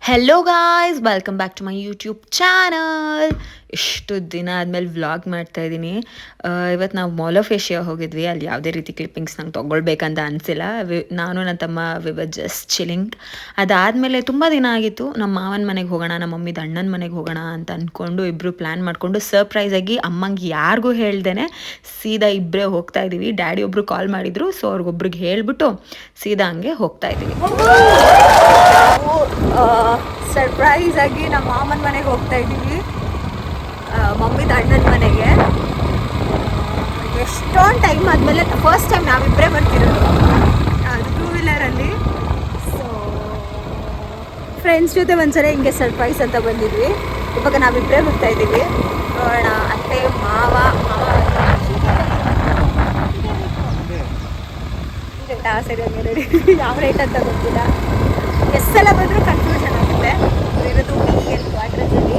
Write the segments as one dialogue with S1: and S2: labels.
S1: Hello guys, welcome back to my YouTube channel. ಇಷ್ಟು ದಿನ ಆದಮೇಲೆ ವ್ಲಾಗ್ ಮಾಡ್ತಾ ಇದ್ದೀನಿ. ಇವತ್ತು ನಾವು ಮಾಲ್ ಆಫ್ ಏಷ್ಯಾ ಹೋಗಿದ್ವಿ. ಅಲ್ಲಿ ಯಾವುದೇ ರೀತಿ ಕ್ಲಿಪ್ಪಿಂಗ್ಸ್ ನಂಗೆ ತೊಗೊಳ್ಬೇಕಂತ ಅನಿಸಿಲ್ಲ. ನಾನು ನನ್ನ ತಮ್ಮ ವಿ ವರ್ ಜಸ್ಟ್ ಚಿಲ್ಲಿಂಗ್. ಅದಾದಮೇಲೆ ತುಂಬ ದಿನ ಆಗಿತ್ತು. ನಮ್ಮ ಮಾವನ ಮನೆಗೆ ಹೋಗೋಣ, ನಮ್ಮ ಮಮ್ಮಿದ ಅಣ್ಣನ ಮನೆಗೆ ಹೋಗೋಣ ಅಂತ ಅಂದ್ಕೊಂಡು ಇಬ್ಬರು ಪ್ಲ್ಯಾನ್ ಮಾಡಿಕೊಂಡು ಸರ್ಪ್ರೈಸಾಗಿ ಅಮ್ಮಂಗೆ ಯಾರಿಗೂ ಹೇಳ್ದೇನೆ ಸೀದಾ ಇಬ್ಬರೇ ಹೋಗ್ತಾ ಇದ್ದೀವಿ. ಡ್ಯಾಡಿ ಒಬ್ಬರು ಕಾಲ್ ಮಾಡಿದರು, ಸೊ ಅವ್ರಿಗೊಬ್ರಿಗೆ ಹೇಳಿಬಿಟ್ಟು ಸೀದಾ ಹಂಗೆ ಹೋಗ್ತಾ ಇದ್ದೀವಿ.
S2: ಸರ್ಪ್ರೈಸ್ ಆಗಿ ನಮ್ಮ ಮಾಮನ ಮನೆಗೆ ಹೋಗ್ತಾ ಇದ್ದೀವಿ, ಮಮ್ಮಿದ ಅಣ್ಣನ ಮನೆಗೆ. ಎಷ್ಟೊಂದು ಟೈಮ್ ಆದಮೇಲೆ ಫಸ್ಟ್ ಟೈಮ್ ನಾವಿಬ್ಬರೇ ಬರ್ತಿರೋದು, ಅದು ಟೂ ವೀಲರಲ್ಲಿ. ಸೊ ಫ್ರೆಂಡ್ಸ್ ಜೊತೆ ಒಂದ್ಸಲ ಹಿಂಗೆ ಸರ್ಪ್ರೈಸ್ ಅಂತ ಬಂದಿದ್ವಿ. ಇವಾಗ ನಾವಿಬ್ಬರೇ ಹೋಗ್ತಾ ಇದ್ದೀವಿ. ನೋಡೋಣ, ಅತ್ತೆ ಮಾವ ಸರಿ ಹಂಗೆ ರೆಡಿ. ಯಾವ ರೇಟ್ ಅಂತ ಗೊತ್ತಿಲ್ಲ. ಎಷ್ಟು ಸಲ ಬಂದರೂ ಕನ್ಫ್ಯೂಷನ್ ಆಗುತ್ತೆ. ಇರೋದು ಬಿ ಎಲ್ ಅಡ್ರೆಸ್ಸಲ್ಲಿ.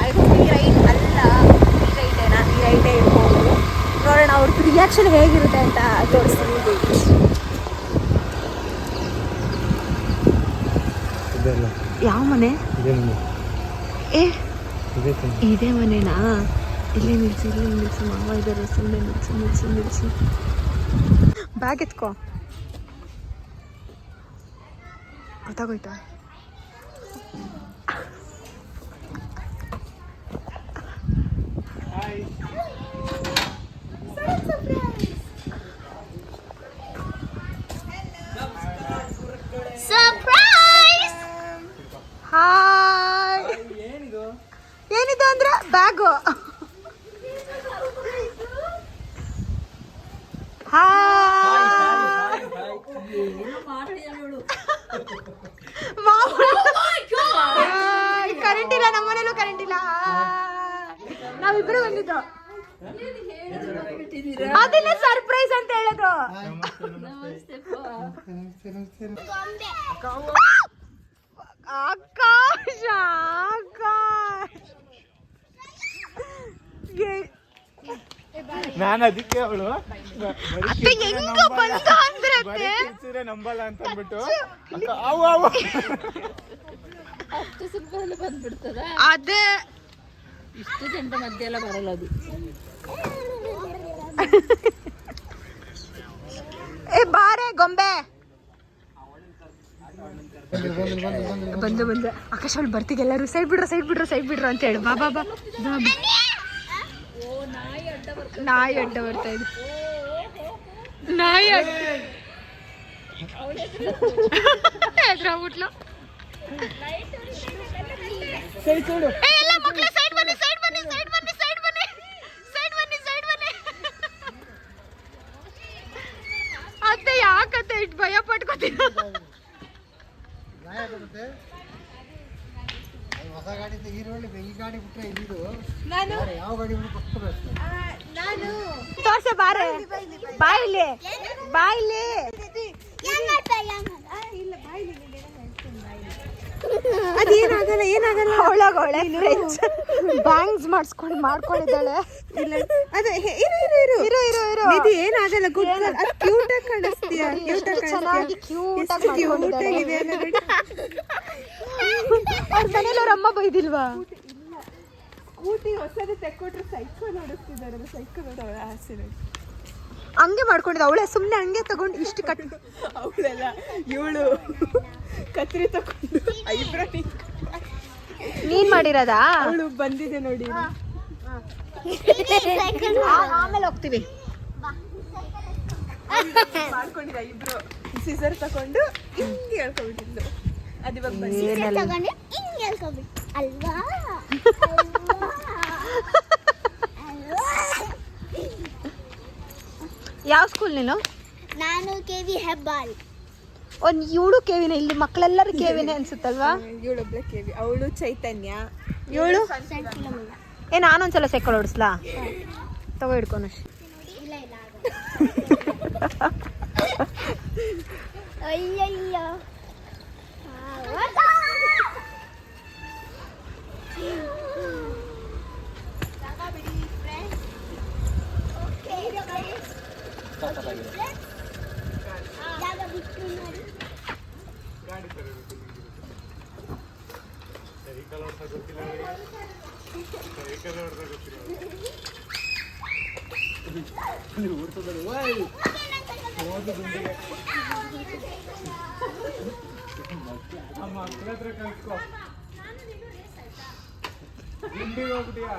S2: ಅದು ಬಿ ರೈಟ್ ಅಲ್ಲ, ಬಿ ರೈಟೇನಾ, ಬಿ ರೈಟೇ ಇರ್ಬೋದು. ನೋಡೋಣ ಅವ್ರದ್ದು ರಿಯಾಕ್ಷನ್ ಹೇಗಿರುತ್ತೆ ಅಂತ ತೋರಿಸ್ತೀನಿ. ಯಾವ ಮನೆ? ಏ ಇದೇ ಮನೆನಾ? ಇಲ್ಲೇ ನಿಲ್ಸು ಮಾವ ಇದ್ದಾರೆ. ಸುಮ್ಮನೆ ನಿಲ್ಸು. ಬ್ಯಾಗ್ ಎತ್ಕೋ. ಗೊತ್ತಾಗೋಯ್ತಾ? ಹಾಯ್. ಏನಿದು ಅಂದ್ರೆ ಬ್ಯಾಗು. ಕರೆಂಟ್ ಇಲ್ಲ, ನಮ್ಮನೇಲೂ ಕರೆಂಟ್ ಇಲ್ಲ. ನಾವಿಬ್ರು ಬಂದಿದ್ದು, ಅದನ್ನೇ ಸರ್ಪ್ರೈಸ್ ಅಂತ ಹೇಳೋದು. ಆಕಾಶ
S3: ನಾನು ಅದಕ್ಕೆ ಅವಳು ನಂಬಲ್ಲ ಅಂತ ಅಂದ್ಬಿಟ್ಟು
S4: ಅಷ್ಟು ಸಿಂಪಲ್ ಬಂದ್ಬಿಡ್ತದ.
S2: ಅದೇ
S4: ಇಷ್ಟು ಜನರ ಮಧ್ಯೆ ಎಲ್ಲ ಬರಲ್ಲ ಅದು.
S2: ಏ ಬಾರೆ ಗೊಂಬೆ. ಬಂದು ಆಕಾಶ ಅವಳು ಬರ್ತಿಗೆ ಎಲ್ಲರೂ ಸೈಡ್ ಬಿಡ್ರು ಅಂತ ಹೇಳು. ಬಾ ನಾಯಿ ಅಡ್ಡ ಬರ್ತಾ ಇದೆ. ನಾಯಿ ಎದ್ರಾಗ್ಬಿಟ್ಲು. ಎಲ್ಲ ಮಕ್ಕಳು ಸೈಡ್ ಬನ್ನಿ. ಅತ್ತೆ ಯಾಕತ್ತೆ ಇಷ್ಟು ಭಯ ಪಟ್ಕೋತೀರ?
S3: ಹೊಸ ಗಾಡಿ ತೆಗೀರಿ, ಈ ಗಾಡಿ ಬಿಟ್ರೆ ಇದು
S2: ನಾನು
S3: ಯಾವ ಗಾಡಿ
S2: ತೋರ್ಸೆ ಬಾರೆ. ಬಾಯಿಲಿ ಅದೇನಾಗಲ್ಲ. ಅವಳಾಗವಳೆ ಬ್ಯಾಂಗ್ಸ್ ಮಾಡ್ಕೊಂಡಿದ್ದಾಳೆ. ಇರು ಏನಾಗಲ್ಲ. ಕ್ಯೂಟ್ ಆಗಿ ಕಾಣಿಸ್ತೀಯ. ಅವ್ರ ಮನೇಲಿ ಅವ್ರ ಅಮ್ಮ ಬೈದಿಲ್ವಾ? ಸ್ಕೂಟಿ ಹೊಸದು ತೆಕ್ಕೊಟ್ರೆ ಸೈಕಲ್ ಓಡಿಸ್ತಿದ್ದಾರಲ್ಲ, ಸೈಕಲ್ ಓಡೋಳ ಆಸೆ ನೋಡಿ. ಹಂಗೆ ಮಾಡ್ಕೊಂಡಿದ್ದ ಅವಳೆ, ಸುಮ್ಮನೆ ಹಂಗೆ ತಗೊಂಡು ಇಷ್ಟು ಕಟ್. ಅವಳೆಲ್ಲ ಇವಳು ಕತ್ರಿ ತಗೊಂಡು ಐಬ್ರೋ ನೀನ್ ಮಾಡಿರೋದಾ? ಅವಳು ಬಂದಿದೆ ನೋಡಿ. ಆಮೇಲೆ ಹೋಗ್ತೀವಿ. ಮಾಡ್ಕೊಂಡಿದ್ದ ಇಬ್ರು ಸಿಸರ್ ತಗೊಂಡು ಹಿಂಗೆ ಹೇಳ್ಕೊಬಿಟ್ಟಿದ್ದು. ಅದಿವಾಗ ಅಲ್ವಾ? ಯಾವ ಸ್ಕೂಲ್ ನೀನು?
S5: ನಾನು ಕೆವಿ ಹೆಬ್ಬಾಳ್.
S2: ಇವಳು ಕೆವಿನ? ಇಲ್ಲಿ ಮಕ್ಕಳೆಲ್ಲರೂ ಕೆವಿನೇ ಅನ್ಸುತ್ತಲ್ವಾ?
S4: ಇವಳೊಬ್ಳೆ ಕೆವಿ, ಅವಳು ಚೈತನ್ಯ,
S2: ಇವಳು. ನಾನೊಂದ್ಸಲ ಸೈಕಲ್ ಓಡಿಸ್ಲಾ? ತಗೋ ಹಿಡ್ಕೊನ.
S5: ಅಯ್ಯಯ್ಯೋ
S3: ಮಕ್ಕಳ ಹತ್ರ ಕಲ್ತ್ಕೋ ಗುಂಡಿಗೆ ಹೋಗ್ಬಿಟ್ಟಿಯಾ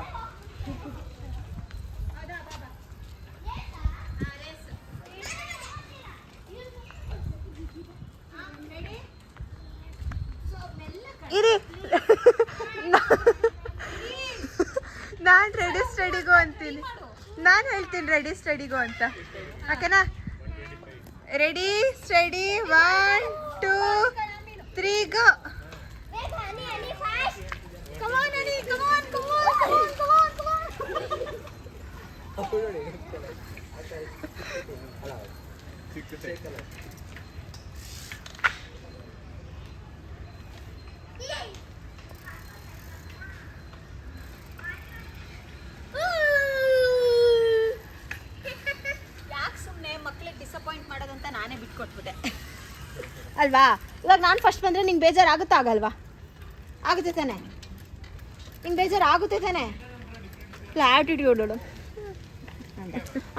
S2: ಇರಿ ನಾನು ರೆಡಿ ಸ್ಟಡಿಗೋ ಅಂತೀನಿ. ನಾನು ಹೇಳ್ತೀನಿ ರೆಡಿ ಸ್ಟಡಿಗೋ ಅಂತ. ಓಕೆನಾ? ರೆಡಿ ಸ್ಟಡಿ 1 2 3 ಗೋ. ಡಿಸಪಾಯಿಂಟ್ ಮಾಡೋದಂತ ನಾನೇ ಬಿಟ್ಕೊಟ್ಬಿಟ್ಟೆ ಅಲ್ವಾ. ಇವಾಗ ನಾನು ಫಸ್ಟ್ ಬಂದರೆ ನಿಂಗೆ ಬೇಜಾರಾಗುತ್ತಾ ಆಗಲ್ವಾ? ಆಗುತ್ತೆ ತಾನೆ? ನಿಂಗೆ ಬೇಜಾರು ಆಗುತ್ತೆ ತಾನೆ? ಆ್ಯಟಿಟ್ಯೂಡ್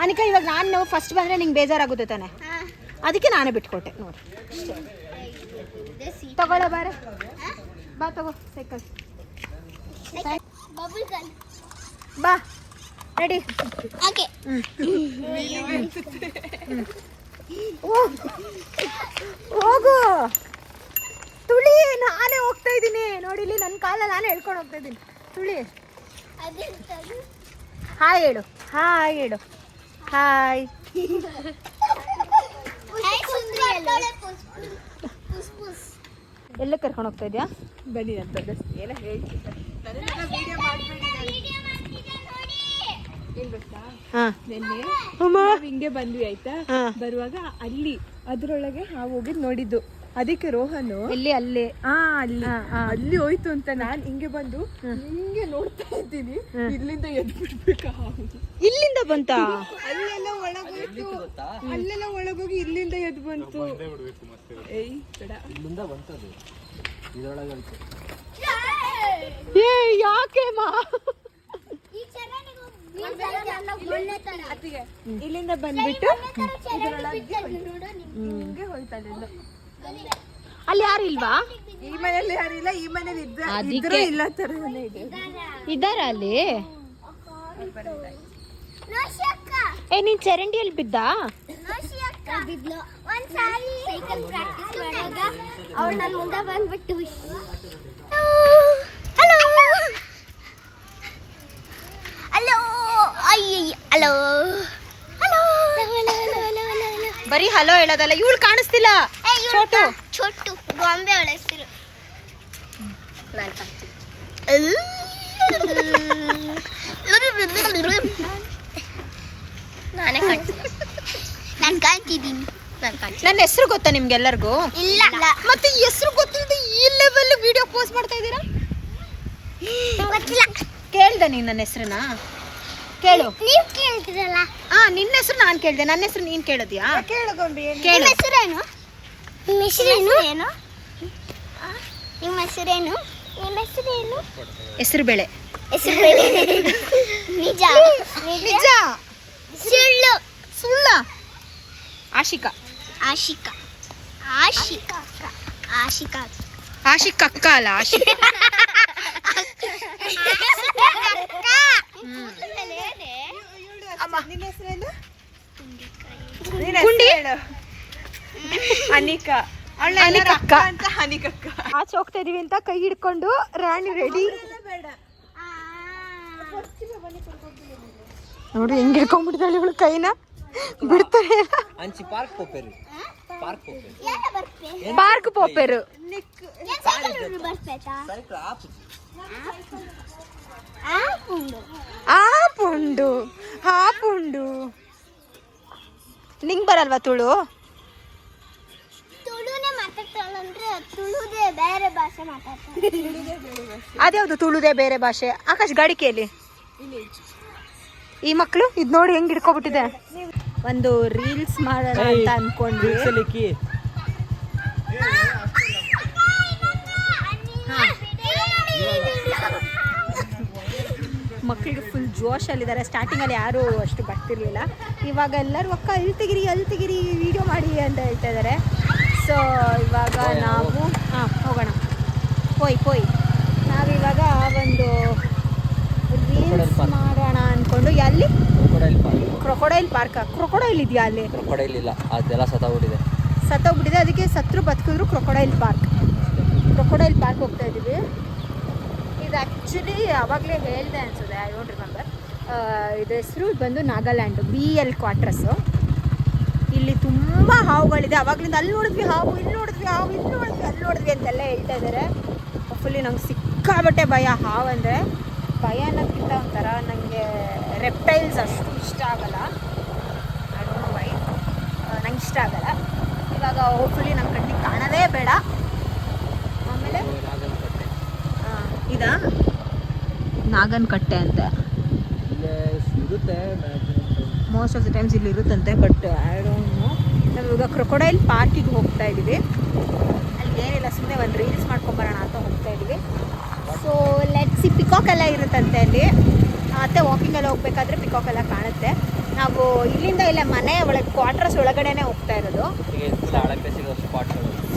S2: ಅನಿಕಾ, ಇವಾಗ ನಾನು ಫಸ್ಟ್ ಬಂದರೆ ನಿಂಗೆ ಬೇಜಾರಾಗುತ್ತೆ ತಾನೆ? ಅದಕ್ಕೆ ನಾನೇ ಬಿಟ್ಕೊಟ್ಟೆ ನೋಡಿ. ತಗೊಳ್ಳೋ ಬಾರ, ಬಾ ತಗೋ ಸೈಕಲ್ ಬಾ. ರೆಡಿ?
S5: ಓಕೆ.
S2: ಹೋಗು ತುಳಿ, ನಾನೇ ಹೋಗ್ತಾ ಇದ್ದೀನಿ ನೋಡಿ. ಇಲ್ಲಿ ನನ್ನ ಕಾಲಲ್ಲಿ ನಾನೇ ಹೇಳ್ಕೊಂಡು ಹೋಗ್ತಾ ಇದ್ದೀನಿ. ತುಳಿ ಹಾಯ್ ಹೇಳು, ಹಾಯ್ ಹೇಳು, ಹಾಯ್. ಎಲ್ಲ ಕರ್ಕೊಂಡು ಹೋಗ್ತಾ ಇದೆಯಾ? ಬನ್ನಿ ಅಂತ ಎಲ್ಲ ಹೇಳ್ತಿದ್ದೆ.
S4: ಹಿಂಗೆ ಬಂದ್ವಿ ಆಯ್ತಾ. ಬರುವಾಗ ಅಲ್ಲಿ ಅದ್ರೊಳಗೆ ಹೋಗಿ ನೋಡಿದ್ದು. ಅದಕ್ಕೆ ರೋಹನ್
S2: ಎಲ್ಲಿ ಅಲ್ಲಿ
S4: ಅಲ್ಲಿ ಹೋಯ್ತು ಅಂತ ನಾನ್ ಹಿಂಗೆ ಬಂದು ಹಿಂಗೆ ನೋಡ್ತಾ ಇದ್ದೀನಿ. ಇಲ್ಲಿಂದ ಎದ್ದು ಬಿಡ್ಬೇಕಾ?
S2: ಇಲ್ಲಿಂದ ಬಂತ?
S4: ಅಲ್ಲೆಲ್ಲ ಒಳಗೋಯ್ತು, ಅಲ್ಲೆಲ್ಲ ಒಳಗೋಗಿ ಇಲ್ಲಿಂದ ಎದ್ದು ಬಂತು. ಏಯ್ ಬೇಡ,
S2: ಏ ಯಾಕೆ ಮಾ?
S4: ಇಲ್ಲಿಂದ ಬಂದ್ಬಿಟ್ಟು ಹಿಂಗೆ ಹೋಯ್ತಲ್ಲ.
S2: ಅಲ್ಲಿ ಯಾರು ಇಲ್ವಾ?
S4: ಈ ಮನೇಲಿ ಯಾರಿಲ್ಲ, ಈ ಮನೇಲಿ ಇದ್ರೂ ಇಲ್ಲ ತರನೇ ಇದೆ.
S2: ಇದ್ದಾರ ಅಲ್ಲಿ? ಏ ನೀನ್ ಚರಂಡಿಯಲ್ಲಿ ಬಿದ್ದ?
S5: ಅವಳು ನನ್ನ ಮುಂದೆ ಬಂದ್ಬಿಟ್ಟು ಹಲೋ ಹಲೋ
S2: ಬರೀ ಹಲೋ ಹೇಳೋದಲ್ಲ, ಇವಳು ಕಾಣಿಸ್ತಿಲ್ಲ. ಚೋಟು
S5: ಚೋಟು ಗೊಂಬೆ ಹೊಳೆಸ್ತಿರು. ನಾನೇ ಕಾಣ್ತೀನಿ, ನಾನು ಕಾಣ್ತಿದ್ದೀನಿ.
S2: ನನ್ನ ಹೆಸರು ಗೊತ್ತಾ ನಿಮ್ಗೆಲ್ಲರಿಗೂ?
S5: ಇಲ್ಲ
S2: ಮತ್ತೆ ಹೆಸರು ಗೊತ್ತಿಲ್ಲದೆ ಈ ಲೆವೆಲ್ ವಿಡಿಯೋ ಪೋಸ್ಟ್ ಮಾಡ್ತಾ ಇದ್ದೀರಾ?
S5: ಗೊತ್ತಿಲ್ಲ.
S2: ಕೇಳ್ದೆ ನೀನ್ ನನ್ನ ಹೆಸರನ್ನ? ಕೇಳು.
S5: ನೀವು ಕೇಳ್ತಿರಲ್ಲ.
S2: ನಿನ್ನ ಹೆಸರು ನಾನು ಕೇಳ್ದೆ, ನನ್ನ ಹೆಸರು ನೀನ್ ಕೇಳಿದ್ಯಾ?
S4: ಕೇಳು ಗೊಂಬೆ.
S5: ನಿಮ್ಮ ಹೆಸರೇನು? ನಿಮ್ಮ ಹೆಸರೇನು? ನಿಮ್ಮ ಹೆಸರೇನು? ನಿಮ್ಮ ಹೆಸರೇನು?
S2: ಹೆಸರು ಬೇಳೆ.
S5: ಹೆಸರು ನಿಜ
S2: ನಿಜ
S5: ಸುಳ್ಳು.
S2: ಸುಳ್ಳ? ಆಶಿಕಾ.
S5: ಆಶಿಕಾ ಆಶಿಕಾ ಆಶಿಕಾ
S2: ಆಶಿಕ್ ಅಕ್ಕ ಅಲ್ಲ, ಆಶಿಕ್.
S4: ನಿನ್ನ ಹೆಸರೇನು?
S2: ಗುಂಡಿ.
S4: ಅನಿಕಾ.
S2: ಅನಿಕಾ ಅಕ್ಕ
S4: ಅಂತ ಅನಿಕಕ್ಕ.
S2: ಆಚೆ ಹೋಗ್ತಾ ಇದೀವಿ ಅಂತ ಕೈ ಹಿಡ್ಕೊಂಡು ರಾಣಿ ರೆಡಿ. ನೋಡಿ ಹೆಂಗ್ ಹಿಡ್ಕೊಂಡ್ಬಿಡ್ತಾಳೆ ಇವಳು ಕೈನ, ಬಿಡ್ತಾರೆ. ಪಾರ್ಕ್ ಪೋಪೆರು. ಆ ಪುಂಡು ನಿಂಗ್ ಬರಲ್ವಾ ತುಳು?
S5: ತುಳುನೇ ಮಾತಾಡ್ತಾಳಂದ್ರೆ ತುಳುದೇ ಬೇರೆ ಭಾಷೆ ಮಾತಾಡ್ತಾಳೆ.
S2: ಅದ್ಯಾವ್ದು ತುಳುದೇ ಬೇರೆ ಭಾಷೆ? ಆಕಾಶ್ ಗಾಡಿಕೆಯಲ್ಲಿ ಈ ಮಕ್ಕಳು ಇದ್ ನೋಡಿ ಹೆಂಗ್ ಹಿಡ್ಕೊಬಿಟ್ಟಿದೆ. ಒಂದು ರೀಲ್ಸ್ ಮಾಡೋಣ ಅಂತ ಅನ್ಕೊಂಡ್ವಿ. ಜೋಶಲ್ಲಿದ್ದಾರೆ. ಸ್ಟಾರ್ಟಿಂಗಲ್ಲಿ ಯಾರೂ ಅಷ್ಟು ಬರ್ತಿರ್ಲಿಲ್ಲ. ಇವಾಗ ಎಲ್ಲರೂ ಅಕ್ಕ ಅಲ್ಲಿ ತೆಗಿರಿ ವಿಡಿಯೋ ಮಾಡಿ ಅಂತ ಹೇಳ್ತಾ ಇದ್ದಾರೆ. ಸೊ ಇವಾಗ ನಾವು ಹೋಗೋಣ ಪೋಯ್ ನಾವಿವಾಗ ಒಂದು ರೀಲ್ಸ್ ಮಾಡೋಣ ಅಂದ್ಕೊಂಡು. ಎಲ್ಲಿ ಕ್ರೊಕೊಡೈಲ್ ಇದೆಯಾ? ಅಲ್ಲಿ
S6: ಕ್ರೊಕೊಡೈಲ್ ಇಲ್ಲ, ಅದೆಲ್ಲ
S2: ಸತ್ತೋಗ್ಬಿಟ್ಟಿದೆ. ಅದಕ್ಕೆ ಸತ್ರು ಬದುಕಿದ್ರು ಕ್ರೊಕೊಡೈಲ್ ಪಾರ್ಕ್ ಹೋಗ್ತಾ ಇದ್ದೀವಿ. ಇದು ಆ್ಯಕ್ಚುಲಿ ಆವಾಗಲೇ ಹೇಳಿದೆ ಅನ್ಸುತ್ತೆ, ಐ ಡೋಂಟ್ ರಿಮೆಂಬರ್. ಇದು ಹೆಸರು ಬಂದು ನಾಗಾಲ್ಯಾಂಡು BL ಕ್ವಾರ್ಟರ್ಸು. ಇಲ್ಲಿ ತುಂಬ ಹಾವುಗಳಿದೆ. ಆವಾಗಲಿಂದ ಅಲ್ಲಿ ನೋಡಿದ್ವಿ ಹಾವು, ಇಲ್ಲಿ ನೋಡಿದ್ವಿ ಅಂತೆಲ್ಲ ಹೇಳ್ತಾ ಇದ್ದಾರೆ. ಫುಲ್ಲಿ ನಂಗೆ ಸಿಕ್ಕಾಬಟ್ಟೆ ಭಯ ಹಾವು ಅಂದರೆ. ಭಯ ಅನ್ನೋದಕ್ಕಿಂತ ಒಂಥರ ನನಗೆ ರೆಪ್ಟೈಲ್ಸ್ ಅಷ್ಟು ಇಷ್ಟ ಆಗಲ್ಲ. ಐ ಡೋಂಟ್ ನೋ ವೈ, ನಂಗೆ ಇಷ್ಟ ಆಗಲ್ಲ. ಇವಾಗ ಹೋಪ್ಫುಲಿ ನಮ್ಮ ಕಣ್ಣಿಗೆ ಕಾಣೋದೇ ಬೇಡ. ಆಮೇಲೆ ಇದಾ ನಾಗನಕಟ್ಟೆ ಅಂತ ಮೋಸ್ಟ್ ಆಫ್ ದ ಟೈಮ್ಸ್ ಇಲ್ಲಿ ಇರುತ್ತಂತೆ, ಬಟ್ ಐ ಡೋಂಟ್ ನೋ. ನಾವಿವಾಗ ಕ್ರೊಕೊಡೈಲ್ ಪಾರ್ಕಿಗೆ ಹೋಗ್ತಾ ಇದ್ದೀವಿ. ಅಲ್ಲಿ ಏನಿಲ್ಲ, ಸುಮ್ಮನೆ ಒಂದು ರೀಲ್ಸ್ ಮಾಡ್ಕೊಂಬರೋಣ ಅಂತ ಹೋಗ್ತಾ ಇದ್ದೀವಿ. ಸೊ ಲೆಟ್ಸಿ ಪಿಕಾಕ್ ಎಲ್ಲ ಇರುತ್ತಂತೆ ಅಲ್ಲಿ. ಮತ್ತು ವಾಕಿಂಗ್ ಎಲ್ಲ ಹೋಗ್ಬೇಕಾದ್ರೆ ಪಿಕಾಕ್ ಎಲ್ಲ ಕಾಣುತ್ತೆ. ನಾವು ಇಲ್ಲಿಂದ ಇಲ್ಲ ಮನೆ ಒಳಗೆ ಕ್ವಾರ್ಟರ್ಸ್ ಒಳಗಡೆನೇ ಹೋಗ್ತಾ ಇರೋದು.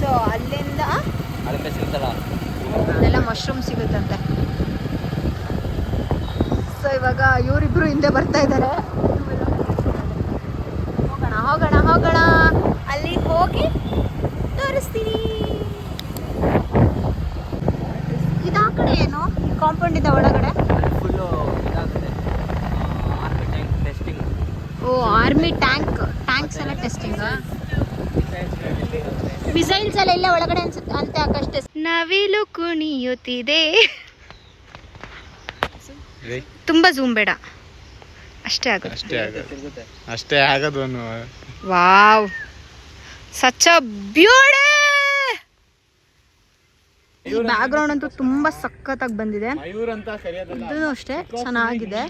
S2: ಸೊ ಅಲ್ಲಿಂದ ಅಲ್ಲೆಲ್ಲ ಮಶ್ರೂಮ್ ಸಿಗುತ್ತಂತೆ. ಸೊ ಇವಾಗ ಇವರಿಬ್ರು ಹಿಂದೆ ಬರ್ತಾ ಇದ್ದಾರೆ. ಹೋಗೋಣ ಅಲ್ಲಿ ಹೋಗಿ ತೋರಿಸ್ತೀನಿ. ಇದು ಆ ಕಡೆ ಏನು ಕಾಂಪೌಂಡ್ ಇದೆ ಒಳಗಡೆ? ಓ ಆರ್ಮಿ ಟ್ಯಾಂಕ್ಸ್ ಎಲ್ಲ ಟೆಸ್ಟಿಂಗ್. ಮಿಸೈಲ್ಸ್ ಎಲ್ಲ ಇಲ್ಲ ಒಳಗಡೆ ಅನ್ಸುತ್ತೆ ಅಂತ. ಆಕಷ್ಟೇ ನವಿಲು ಕುಣಿಯುತ್ತಿದೆ. ತುಂಬಾ ಜೂಮ್ ಬೇಡ, ಅಷ್ಟೇ
S3: ಆಗೋದು.
S2: Wow, such a beauty. ಈ ಬ್ಯಾಕ್ ಗ್ರೌಂಡ್ ಅಂತೂ ತುಂಬಾ ಸಖತ್ತಾಗಿ ಬಂದಿದೆ. ಇದೂ ಅಷ್ಟೇ ಚೆನ್ನಾಗಿದೆ.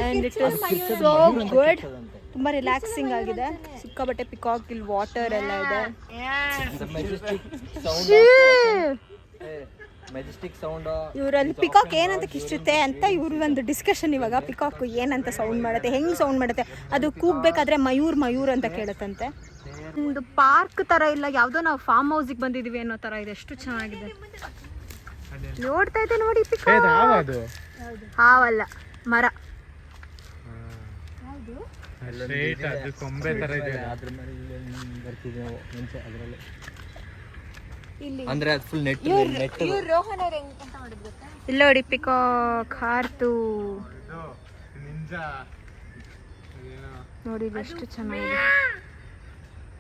S2: And it is so good. ತುಂಬಾ ರಿಲ್ಯಾಕ್ಸಿಂಗ್ ಆಗಿದೆ. ಸಿಕ್ಕಾಬಟ್ಟೆ ಪಿಕಾಕ್, ಇಲ್ಲಿ ವಾಟರ್ ಎಲ್ಲ ಇದೆ. ಇವರಲ್ಲಿ ಪಿಕಾಕ್ ಏನಂತ ಕಿಚ್ಚುತ್ತೆ ಅಂತ ಇವ್ರ ಒಂದು ಡಿಸ್ಕಷನ್. ಇವಾಗ ಪಿಕಾಕ್ ಏನಂತ ಸೌಂಡ್ ಮಾಡುತ್ತೆ, ಹೆಂಗ್ ಸೌಂಡ್ ಮಾಡುತ್ತೆ, ಅದು ಕೂಗ್ಬೇಕಾದ್ರೆ ಮಯೂರ್ ಅಂತ ಕೇಳುತ್ತಂತೆ. ಒಂದು ಪಾರ್ಕ್ ತರ ಇಲ್ಲ, ಯಾವುದೋ ನಾವು ಫಾರ್ಮ್ ಹೌಸಿಗೆ ಬಂದಿದೀವಿ ಅನ್ನೋ ತರ ಇದೆ. ಎಷ್ಟು ಚೆನ್ನಾಗಿದೆ ನೋಡ್ತಾ ಇದೆ ನೋಡಿ. ಪಿಕಾಕ್ ಹಾವಲ್ಲ, ಮರ. ಇಲ್ಲ ನೋಡಿ ಪಿಕಾಕ್ ಹಾರ್ತು ನೋಡಿ, ಎಷ್ಟು ಚೆನ್ನಾಗಿದೆ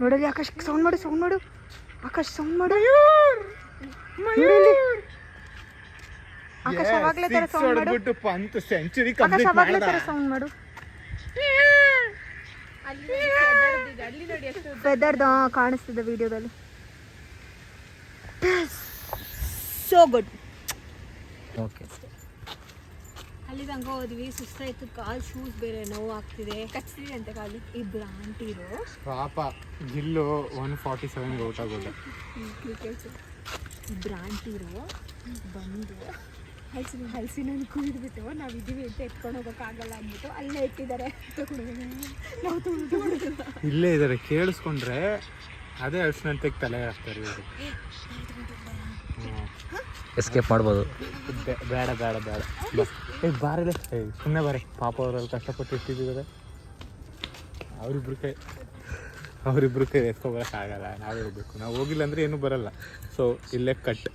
S2: ನೋಡಲಿ. ಆಕಾಶ್ ಸೌಂಡ್ ಮಾಡು ಆಕಾಶ್ ಸೌಂಡ್ ಮಾಡು. ಆಕಾಶ್ ಅವಾಗ್ಲೇ ತರ ಸೌಂಡ್ ಮಾಡು. ಫೆದರ್ದ ಕಾಣಿಸ್ತಿದೆ ವಿಡಿಯೋದಲ್ಲಿ. So good.
S6: ಓಕೆ,
S2: ಅಲ್ಲಿ ಹಂಗ ಹೋದ್ವಿ, ಸುಸ್ತಾಯ್ತು, ಕಾಲ್ ಶೂಸ್ ಬೇರೆ ನೋವು ಆಗ್ತಿದೆ. ಕಚ್ಚಿದೆ ಅಂತ ಕಾಲು. ಇಬ್ರು ಆಂಟಿರು
S3: ಪಾಪ ಗಿಲ್ಲು 147 ಔಟ್ ಆಗೋದು.
S2: ಇಬ್ರು ಆಂಟಿರು ಬಂದು ಹಲಸಿನ ಕುಯ್ದುಬಿಟ್ಟು ನಾವು ಇದೀವಿ ಅಂತ ಎತ್ಕೊಂಡು ಹೋಗೋಕ್ಕಾಗಲ್ಲ ಅಂದ್ಬಿಟ್ಟು ಅಲ್ಲೇ ಇಟ್ಟಿದ್ದಾರೆ.
S3: ಇಲ್ಲೇ ಇದ್ದಾರೆ, ಕೇಳಿಸ್ಕೊಂಡ್ರೆ ಅದೇ ಹಲಸಿನಂತೆ ತಲೆ ಹಾಕ್ತಾರೆ ಇವರು.
S6: ಎಸ್ಕೇಪ್ ಮಾಡ್ಬೋದು.
S3: ಬೇಡ ಬಾರದೆ, ಸುಮ್ಮನೆ ಬಾರೆ. ಪಾಪ ಅವರಲ್ಲಿ ಕಷ್ಟಪಟ್ಟು ಇಟ್ಟಿದ್ದಾರೆ. ಅವರಿಬ್ರು ಕೈ ಎತ್ಕೊಬರೋಕ್ಕಾಗಲ್ಲ, ನಾವೇ ಹೋಗ್ಬೇಕು. ನಾವು ಹೋಗಿಲ್ಲ ಅಂದರೆ ಏನೂ ಬರಲ್ಲ. ಸೊ ಇಲ್ಲೇ ಕಟ್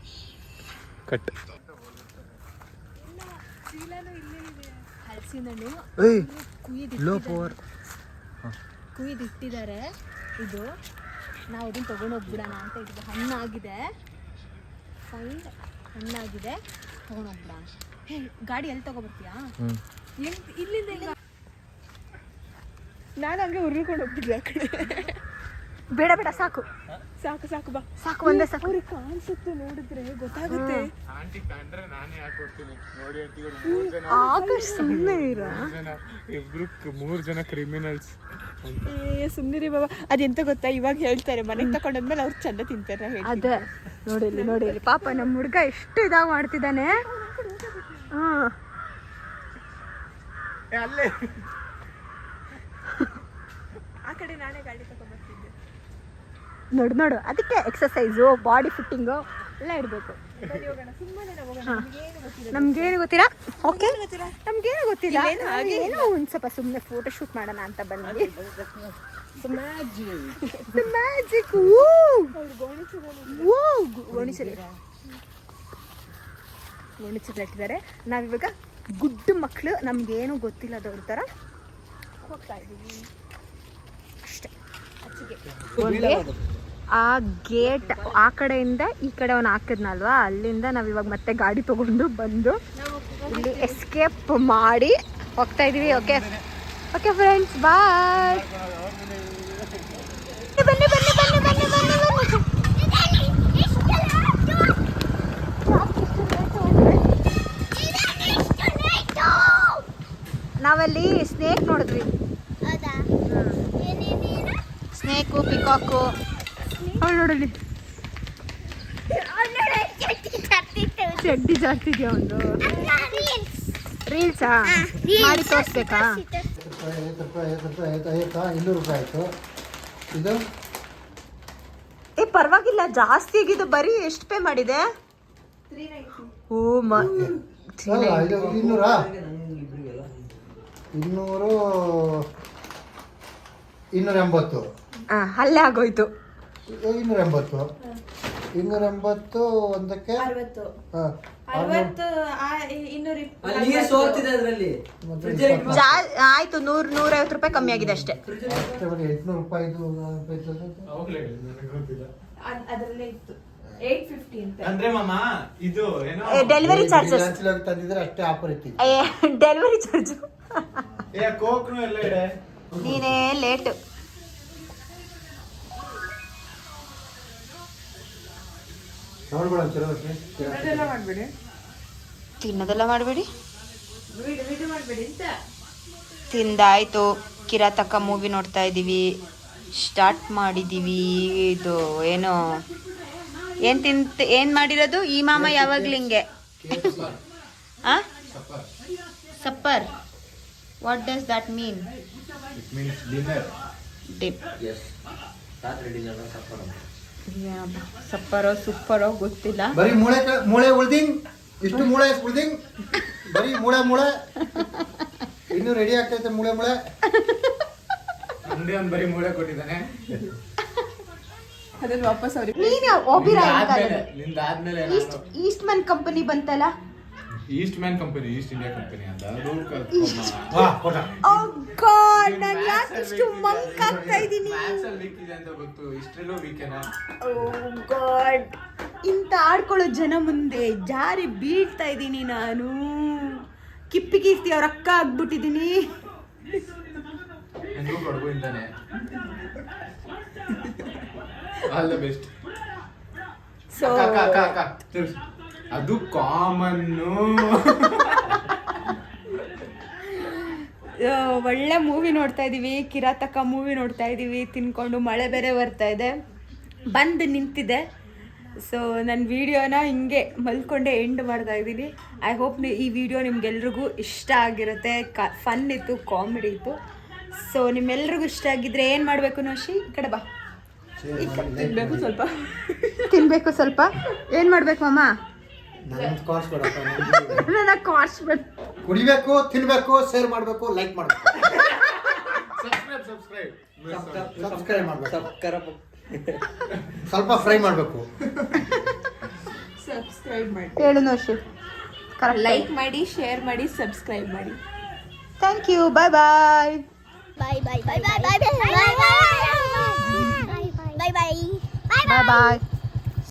S2: ಹಲಸಿನಣ್ಣು ಕುಯ್ದಿಟ್ಟಿದ್ದಾರೆ. ಇದು ನಾವು ಅದನ್ನು ತೊಗೊಂಡೋಗ್ಬಿಡೋಣ ಅಂತ ಇದ್ದೀವಿ. ಹಣ್ಣಾಗಿದೆ, ಫೈನ್ ಹಣ್ಣಾಗಿದೆ, ತೊಗೊಂಡೋಗ್ಬಿಡೋಣ. ಗಾಡಿ ಎಲ್ಲಿ ತಗೊಬರ್ತೀಯಾ? ಇಲ್ಲಿಂದ
S4: ನಾನು ಹಂಗೆ ಉರ್ಕೊಂಡು ಹೋಗ್ಬಿಡ್ಲಿ ಆ ಕಡೆ.
S2: ಬೇಡ ಸಾಕು
S4: ಬಾ,
S2: ಸಾಕು, ಒಂದೇ ಸಾಕು.
S4: ಅವ್ರಿಗೆ ಕಾಣಿಸುತ್ತೆ, ನೋಡಿದ್ರೆ ಗೊತ್ತಾಗುತ್ತೆ.
S2: ಆಕಾಶ್ ಸುಮ್ಮನೆ ಇರ.
S3: ಮೂರು ಜನ ಕ್ರಿಮಿನಲ್ಸ್.
S4: ಸುಮ್ಮನಿರಿ ಬಾಬಾ. ಅದೆಂತ ಗೊತ್ತಾ, ಇವಾಗ ಹೇಳ್ತಾರೆ, ಮನೆಗೆ ತಗೊಂಡಾದ್ಮೇಲೆ ಅವ್ರು ಚಂದ ತಿಂತಾರೆ.
S2: ಅದೇ ನೋಡಿ ಪಾಪ ನಮ್ಮ ಹುಡುಗ ಎಷ್ಟು ಇದಾಗಿ ಮಾಡ್ತಿದ್ದಾನೆ.
S3: ಅಲ್ಲೇ
S4: ಆ ಕಡೆ ನಾನೇ ಗಾಡಿ ತಗೊಂಡ್ಬರ್ತಿದ್ದೆ.
S2: ನೋಡು ಅದಕ್ಕೆ ಎಕ್ಸಸೈಸು ಬಾಡಿ ಫಿಟ್ಟಿಂಗು ಎಲ್ಲ ಇರಬೇಕು.
S4: ಸುಮ್ಮನೆ
S2: ನಮ್ಗೇನು ಗೊತ್ತಿಲ್ಲ. ಓಕೆ ನಮ್ಗೇನು ಗೊತ್ತಿಲ್ಲ. ಏನೋ ಒಂದು ಸ್ವಲ್ಪ ಸುಮ್ಮನೆ ಫೋಟೋ ಶೂಟ್ ಮಾಡೋಣ ಅಂತ ಬಂದ್ವಿ. ಮ್ಯಾಜಿಕ್ ಗೋಣಿಚಲಿಟ್ಟಿದ್ದಾರೆ. ನಾವಿವಾಗ ಗುಡ್ಡ ಮಕ್ಕಳು, ನಮ್ಗೇನು ಗೊತ್ತಿಲ್ಲದವ್ರ ಥರ ಹೋಗ್ತಾ ಇದ್ದೀವಿ ಅಷ್ಟೇ. ಆ ಗೇಟ್ ಆ ಕಡೆಯಿಂದ ಈ ಕಡೆ ಅವನು ಹಾಕಿದ್ನಲ್ವಾ, ಅಲ್ಲಿಂದ ನಾವಿವಾಗ ಮತ್ತೆ ಗಾಡಿ ತಗೊಂಡು ಬಂದು ಇಲ್ಲಿ ಎಸ್ಕೇಪ್ ಮಾಡಿ ಹೋಗ್ತಾ ಇದೀವಿ. ಓಕೆ ಓಕೆ ಫ್ರೆಂಡ್ಸ್, ಬಾಯ್. ಬನ್ನಿ ಬನ್ನಿ ಬನ್ನಿ ಬನ್ನಿ ಬನ್ನಿ ಬನ್ನಿ. ನಾವಲ್ಲಿ ಸ್ನೇಕ್ ನೋಡಿದ್ವಿ. Snake, peacock. ನೋಡಲಿ ಚಡ್ಡಿ ಜಾಸ್ತಿ ಇದೆಯಾ ಒಂದು. ರೀಲ್ಸಾ ಮಾಡಿ ತೋರಿಸ್ಬೇಕಾ?
S7: 200 ರೂಪಾಯಿ ಆಯಿತು. ಇದು
S2: ಪರವಾಗಿಲ್ಲ, ಜಾಸ್ತಿ ಆಗಿದೆ. ಬರೀ ಎಷ್ಟು ಪೇ ಮಾಡಿದೆ? ಓ
S7: ಇದು 200 280.
S2: ಅಲ್ಲೇ ಆಗೋಯ್ತು.
S7: 280 ಒಂದಕ್ಕೆ 60.
S2: ಆಯ್ತು, 100-150 ರೂಪಾಯಿ ಕಮ್ಮಿ ಆಗಿದೆ ಅಷ್ಟೇ.
S7: 800 ರೂಪಾಯಿ.
S4: ಅದರಲ್ಲೇ ಇತ್ತು 850 ಅಂತ.
S3: ಅಂದ್ರೆ ಮಾಮ ಇದು ಏನೋ
S2: ಡೆಲಿವರಿ ಚಾರ್ಜಸ್
S7: ತಂದಿದ್ರೆ ಅಷ್ಟೇ ಆಫರ್ ಇತ್ತು.
S2: Delivery charge.
S3: ಕೋಕ್ನು ಎಲ್ಲ ಇದೆ.
S2: ನೀನೇ ಲೇಟ್. ತಿನ್ನೋದೆಲ್ಲ ಮಾಡಬೇಡಿ. ತಿಂದಾಯ್ತು. ಕಿರಾತಕ ಮೂವಿ ನೋಡ್ತಾ ಇದ್ದೀವಿ. ಸ್ಟಾರ್ಟ್ ಮಾಡಿದ್ದೀವಿ. ಇದು ಏನು ಏನು ಮಾಡಿರೋದು ಈ ಮಾಮ ಯಾವಾಗ್ಲೂ ಹಿಂಗೆ. Supper, what does that mean?
S3: It means dinner.
S2: Dip.
S6: Yes. ರಾತ್ರಿ ಡಿನ್ನರ್ ಸಪ್ಪರ್.
S2: ಸಪ್ಪರೋ ಸೂಪರೋ ಗೊತ್ತಿಲ್ಲ.
S7: ಬರೀ ಮೂಳೆ ಉಳ್ದಿಂಗ್, ಇಷ್ಟು ಮೂಳೆ ಉಳ್ದಿಂಗ್, ಬರೀ ಮೂಳೆ ಇನ್ನು ರೆಡಿ ಆಗ್ತೈತೆ. ಮೂಳೆ
S3: ಅಂಗಡಿ ಒಂದು ಬರೀ ಮೂಳೆ ಕೊಟ್ಟಿದ್ದಾನೆ.
S4: ಅದನ್ನ ವಾಪಸ್ ಅವ್ರಿಗೆ
S2: ನೀನು ಒಬ್ಬಿರ
S3: ನಿಂದಾದ್ಮೇಲೆ
S2: ಈಸ್ಟ್ ಮ್ಯಾನ್ ಕಂಪನಿ ಬಂತಲ್ಲ.
S3: East man company, East India company ಅಂತ
S2: ನಾನು ಯಾಕೆ ಇಷ್ಟು ಮಂಕ್ ಆಗ್ತಾ ಇದ್ದೀನಿ?
S3: ವೀಕ್ ಇದೆ ಅಂತ ಗೊತ್ತು, ಇಷ್ಟರಲ್ಲೂ ವೀಕೆನಾ?
S2: ಗಾಡ್, ಇಂತ ಆಡ್ಕೊಳ್ಳೋ ಜನ ಮುಂದೆ ಜಾರಿ ಬೀಳ್ತಾ ಇದ್ದೀನಿ ನಾನು. ಕಿಪ್ಪಿ ಕೀರ್ತಿ ಅವ್ರ ಅಕ್ಕ ಆಗ್ಬಿಟ್ಟಿದ್ದೀನಿ.
S3: ಹೆಂಗೂ ಕೊಡ್ಬೋ ಇಂತಾನೆ. All the best.
S2: ಸೊ
S3: ಅದು ಕಾಮನ್ನು.
S2: ಒಳ್ಳೆ ಮೂವಿ ನೋಡ್ತಾ ಇದೀವಿ, ಕಿರಾತಕ ಮೂವಿ ನೋಡ್ತಾ ಇದೀವಿ ತಿನ್ಕೊಂಡು. ಮಳೆ ಬೇರೆ ಬರ್ತಾ ಇದೆ, ಬಂದು ನಿಂತಿದೆ. ಸೊ ನನ್ನ ವಿಡಿಯೋನ ಹಿಂಗೆ ಮಲ್ಕೊಂಡೆ ಎಂಡ್ ಮಾಡ್ತಾ ಇದ್ದೀನಿ. ಐ ಹೋಪ್ ಈ ವಿಡಿಯೋ ನಿಮ್ಗೆಲ್ರಿಗೂ ಇಷ್ಟ ಆಗಿರುತ್ತೆ. ಫನ್ ಇತ್ತು, ಕಾಮಿಡಿ ಇತ್ತು. ಸೊ ನಿಮ್ಮೆಲ್ರಿಗೂ ಇಷ್ಟ ಆಗಿದ್ರೆ ಏನು ಮಾಡಬೇಕು ನೋಶಿ? ಈ ಕಡೆ ಬಾ. ತಿನ್ಬೇಕು ಸ್ವಲ್ಪ. ಏನು ಮಾಡ್ಬೇಕು ಮಾಮ?
S7: ಕುಡಿಬೇಕು, ತಿನ್ಬೇಕು, ಶೇರ್ ಮಾಡ್ಬೇಕು, ಲೈಕ್ ಮಾಡ್ಬೇಕು, ಸಬ್ಸ್ಕ್ರೈಬ್ ಮಾಡ್ಬೇಕು, ಸ್ವಲ್ಪ ಫ್ರೈ ಮಾಡ್ಬೇಕು.
S4: ಸಬ್ಸ್ಕ್ರೈಬ್ ಮಾಡಿ,
S2: ಹೇಳು ನೋಶಿ.
S4: ಲೈಕ್ ಮಾಡಿ, ಶೇರ್ ಮಾಡಿ, ಸಬ್ಸ್ಕ್ರೈಬ್ ಮಾಡಿ.
S2: Thank you. Bye bye.
S5: Bye bye bye bye bye bye bye bye bye bye bye bye bye
S2: bye bye.